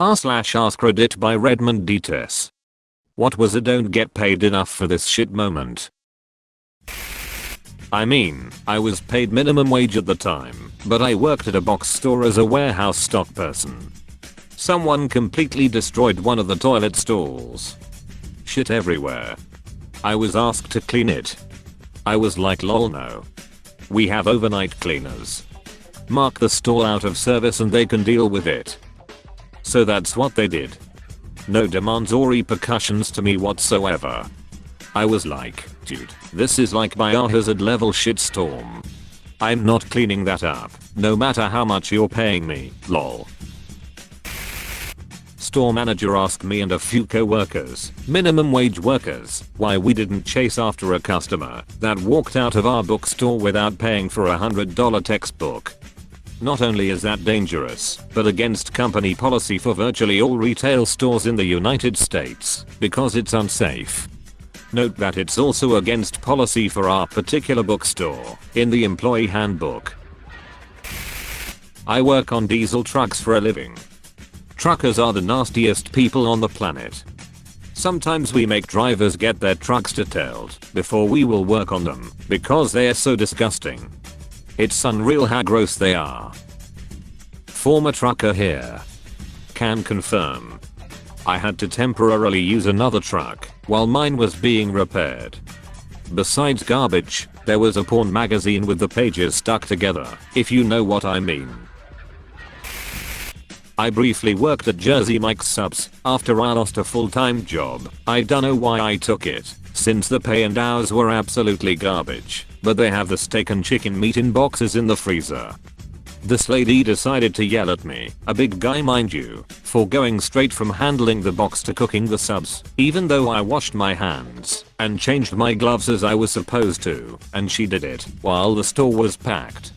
r/AskReddit by Redmond Dts. What was a don't get paid enough for this shit moment? I mean, I was paid minimum wage at the time, but I worked at a box store as a warehouse stock person. Someone completely destroyed one of the toilet stalls. Shit everywhere. I was asked to clean it. I was like, lol, no. We have overnight cleaners. Mark the stall out of service and they can deal with it. So that's what they did. No demands or repercussions to me whatsoever. I was like, dude, this is like biohazard level shitstorm. I'm not cleaning that up, no matter how much you're paying me, lol. Store manager asked me and a few co-workers, minimum wage workers, why we didn't chase after a customer that walked out of our bookstore without paying for a $100 textbook. Not only is that dangerous, but against company policy for virtually all retail stores in the United States, because it's unsafe. Note that it's also against policy for our particular bookstore, in the employee handbook. I work on diesel trucks for a living. Truckers are the nastiest people on the planet. Sometimes we make drivers get their trucks detailed before we will work on them, because they are so disgusting. It's unreal how gross they are. Former trucker here. Can confirm. I had to temporarily use another truck while mine was being repaired. Besides garbage, there was a porn magazine with the pages stuck together, if you know what I mean. I briefly worked at Jersey Mike's Subs after I lost a full-time job. I don't know why I took it, since the pay and hours were absolutely garbage, but they have the steak and chicken meat in boxes in the freezer. This lady decided to yell at me, a big guy mind you, for going straight from handling the box to cooking the subs, even though I washed my hands and changed my gloves as I was supposed to, and she did it while the store was packed.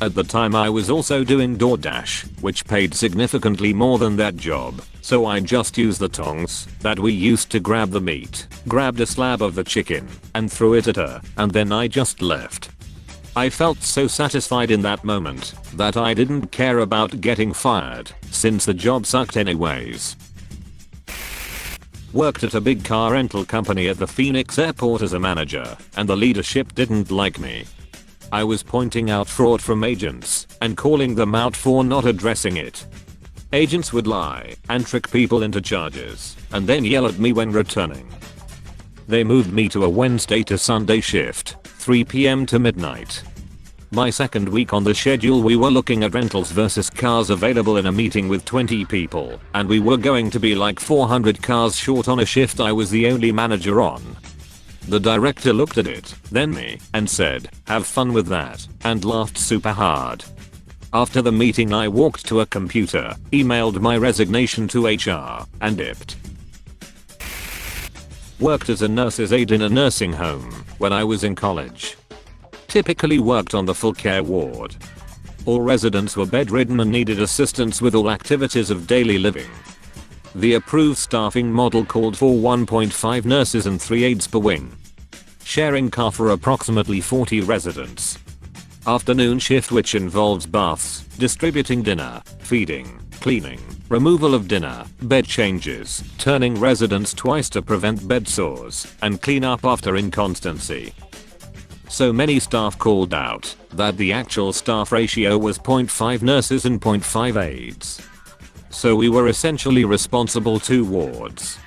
At the time I was also doing DoorDash, which paid significantly more than that job, so I just used the tongs that we used to grab the meat, grabbed a slab of the chicken, and threw it at her, and then I just left. I felt so satisfied in that moment that I didn't care about getting fired, since the job sucked anyways. Worked at a big car rental company at the Phoenix airport as a manager, and the leadership didn't like me. I was pointing out fraud from agents and calling them out for not addressing it. Agents would lie and trick people into charges and then yell at me when returning. They moved me to a Wednesday to Sunday shift, 3 p.m. to midnight. My second week on the schedule we were looking at rentals versus cars available in a meeting with 20 people, and we were going to be like 400 cars short on a shift I was the only manager on. The director looked at it, then me, and said, "Have fun with that," and laughed super hard. After the meeting I walked to a computer, emailed my resignation to HR, and dipped. Worked as a nurse's aide in a nursing home when I was in college. Typically worked on the full care ward. All residents were bedridden and needed assistance with all activities of daily living. The approved staffing model called for 1.5 nurses and 3 aides per wing. Sharing car for approximately 40 residents. Afternoon shift which involves baths, distributing dinner, feeding, cleaning, removal of dinner, bed changes, turning residents twice to prevent bed sores, and clean up after inconstancy. So many staff called out that the actual staff ratio was 0.5 nurses and 0.5 aides. So we were essentially responsible 2 wards.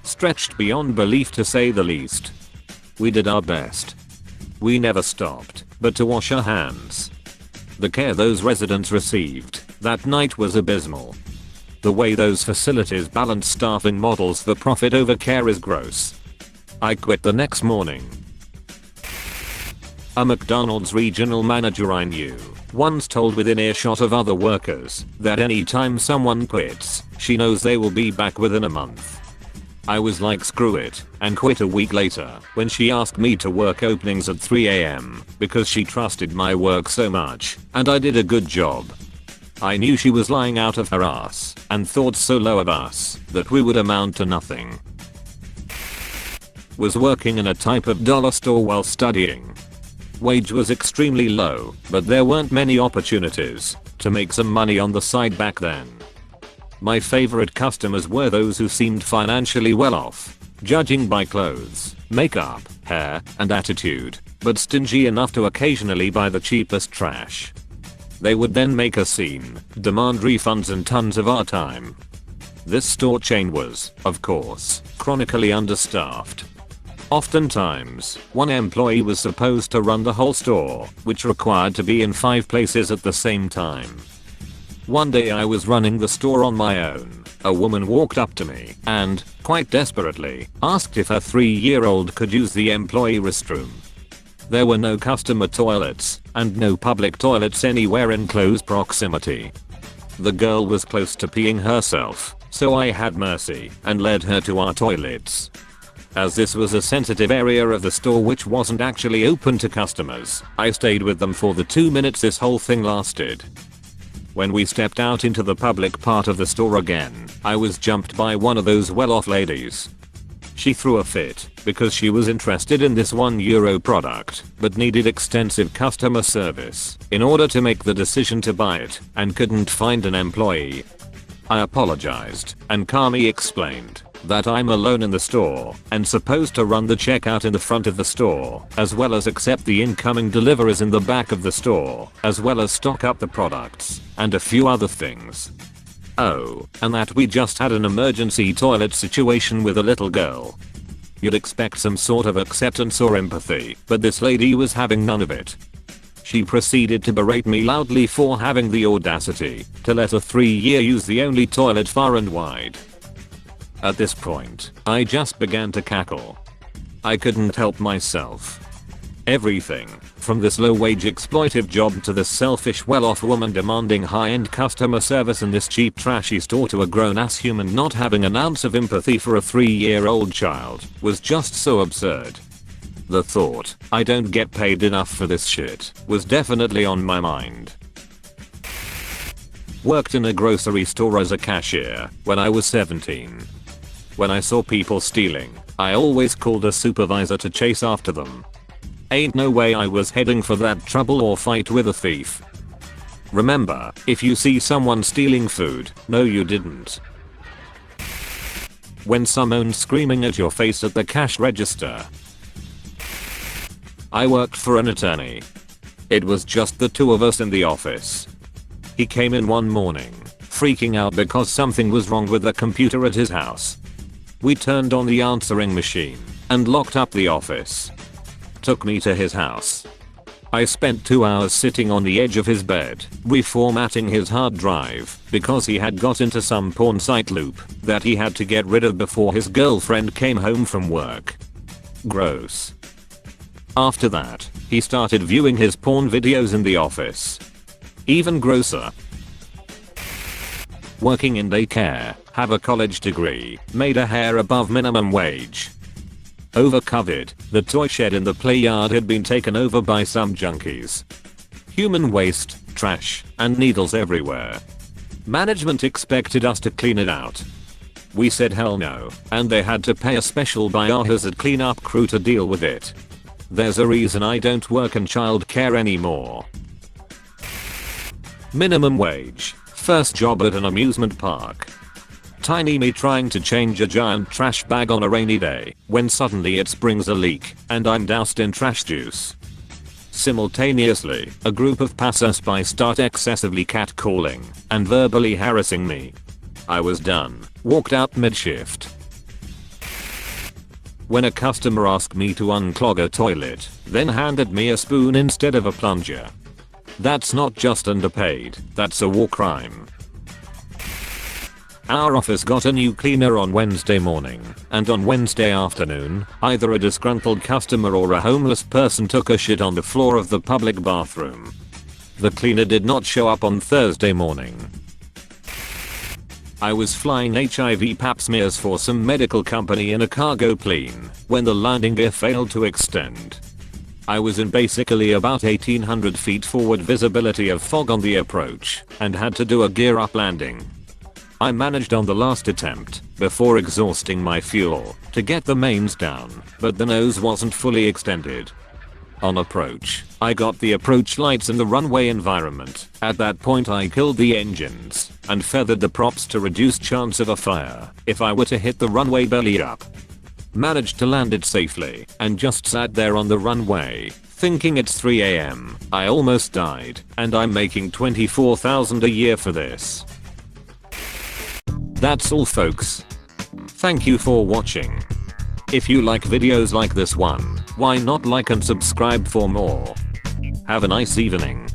Stretched beyond belief to say the least. We did our best. We never stopped, but to wash our hands. The care those residents received that night was abysmal. The way those facilities balance staffing models for profit over care is gross. I quit the next morning. A McDonald's regional manager I knew once told within earshot of other workers that anytime someone quits, she knows they will be back within a month. I was like screw it and quit a week later when she asked me to work openings at 3 a.m. because she trusted my work so much and I did a good job. I knew she was lying out of her ass and thought so low of us that we would amount to nothing. Was working in a type of dollar store while studying. Wage was extremely low, but there weren't many opportunities to make some money on the side back then. My favorite customers were those who seemed financially well off, judging by clothes, makeup, hair, and attitude, but stingy enough to occasionally buy the cheapest trash. They would then make a scene, demand refunds and tons of our time. This store chain was, of course, chronically understaffed. Oftentimes, one employee was supposed to run the whole store, which required to be in 5 places at the same time. One day I was running the store on my own. A woman walked up to me and, quite desperately, asked if her 3-year-old could use the employee restroom. There were no customer toilets and no public toilets anywhere in close proximity. The girl was close to peeing herself, so I had mercy and led her to our toilets. As this was a sensitive area of the store which wasn't actually open to customers, I stayed with them for the 2 minutes this whole thing lasted. When we stepped out into the public part of the store again, I was jumped by one of those well-off ladies. She threw a fit because she was interested in this €1 product but needed extensive customer service in order to make the decision to buy it and couldn't find an employee. I apologized and calmly explained that I'm alone in the store and supposed to run the checkout in the front of the store, as well as accept the incoming deliveries in the back of the store, as well as stock up the products, and a few other things. Oh, and that we just had an emergency toilet situation with a little girl. You'd expect some sort of acceptance or empathy, but this lady was having none of it. She proceeded to berate me loudly for having the audacity to let a 3-year use the only toilet far and wide. At this point, I just began to cackle. I couldn't help myself. Everything, from this low-wage exploitive job to this selfish well-off woman demanding high-end customer service in this cheap trashy store to a grown-ass human not having an ounce of empathy for a 3-year-old child, was just so absurd. The thought, I don't get paid enough for this shit, was definitely on my mind. Worked in a grocery store as a cashier when I was 17. When I saw people stealing, I always called a supervisor to chase after them. Ain't no way I was heading for that trouble or fight with a thief. Remember, if you see someone stealing food, no you didn't. When someone's screaming at your face at the cash register. I worked for an attorney. It was just the 2 of us in the office. He came in one morning, freaking out because something was wrong with the computer at his house. We turned on the answering machine and locked up the office. Took me to his house. I spent 2 hours sitting on the edge of his bed, reformatting his hard drive because he had got into some porn site loop that he had to get rid of before his girlfriend came home from work. Gross. After that, he started viewing his porn videos in the office. Even grosser. Working in daycare, have a college degree, made a hair above minimum wage. Over COVID, the toy shed in the play yard had been taken over by some junkies. Human waste, trash, and needles everywhere. Management expected us to clean it out. We said hell no, and they had to pay a special biohazard cleanup crew to deal with it. There's a reason I don't work in childcare anymore. Minimum wage. First job at an amusement park. Tiny me trying to change a giant trash bag on a rainy day when suddenly it springs a leak and I'm doused in trash juice. Simultaneously, a group of passers-by start excessively catcalling and verbally harassing me. I was done, walked out mid-shift. When a customer asked me to unclog a toilet, then handed me a spoon instead of a plunger. That's not just underpaid, that's a war crime. Our office got a new cleaner on Wednesday morning, and on Wednesday afternoon, either a disgruntled customer or a homeless person took a shit on the floor of the public bathroom. The cleaner did not show up on Thursday morning. I was flying HIV pap smears for some medical company in a cargo plane when the landing gear failed to extend. I was in basically about 1800 feet forward visibility of fog on the approach and had to do a gear up landing. I managed on the last attempt, before exhausting my fuel, to get the mains down, but the nose wasn't fully extended. On approach, I got the approach lights in the runway environment. At that point I killed the engines and feathered the props to reduce chance of a fire if I were to hit the runway belly up. Managed to land it safely and just sat there on the runway thinking it's 3 AM. I almost died and I'm making $24,000 a year for this. That's all folks. Thank you for watching. If you like videos like this one, why not like and subscribe for more? Have a nice evening.